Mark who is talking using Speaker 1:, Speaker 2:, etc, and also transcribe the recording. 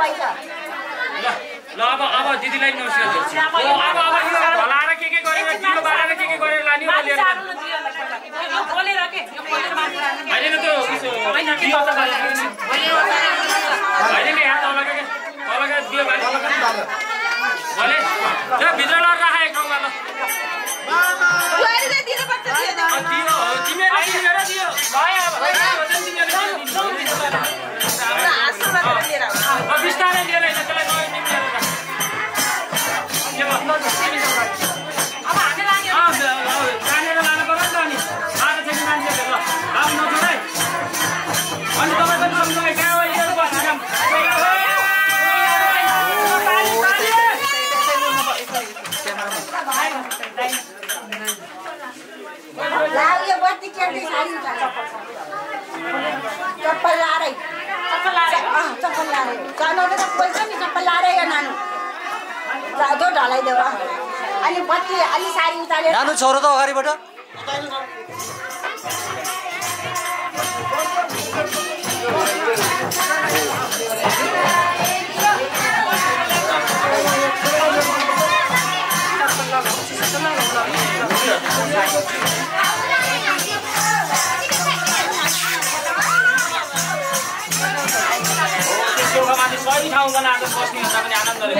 Speaker 1: भइछ
Speaker 2: ल अब दिदीलाई नमस्कार गर्छु अब यो भलाएर के गरेर दियो बालेर के गरेर लानी हो लिएर
Speaker 3: यो बोलेर के यो बोलेर मान्छे
Speaker 2: हैन त्यो हैन के पत्ता हैन नि यहाँ तलका दियो बाले भले ल भित्र ल राख एक ठाउँमा ल
Speaker 1: गएर चाहिँ दिनु पर्छ
Speaker 2: दियो तिमीले लिएर दियो भयो अब वचन तिमीले
Speaker 1: आशीर्वाद लिएर आऊ
Speaker 2: अब बिस्तारै लिएर हैन त्यसलाई नयाँ तिमीले अब हामी लाग्यो जानेर लानु पर्छ नि त अनि आज चाहिँ मान्छेले ल काम नछोड है अनि तपाईँ पनि सँगसँगै गाउँ लिएर बस्नु काम
Speaker 1: यो बत्ती केटी साडी चप्पल लारै चप्पल लारै जानुले त बोल्छ नि चप्पल लारै नानु जो ढलाइदेऊ अनि बत्ती अलि साडी उतालेर
Speaker 4: नानु छोरो त अगाडिबाट
Speaker 2: सही ठाउँमा आएर बस्ने हुन्छ भने आनन्दले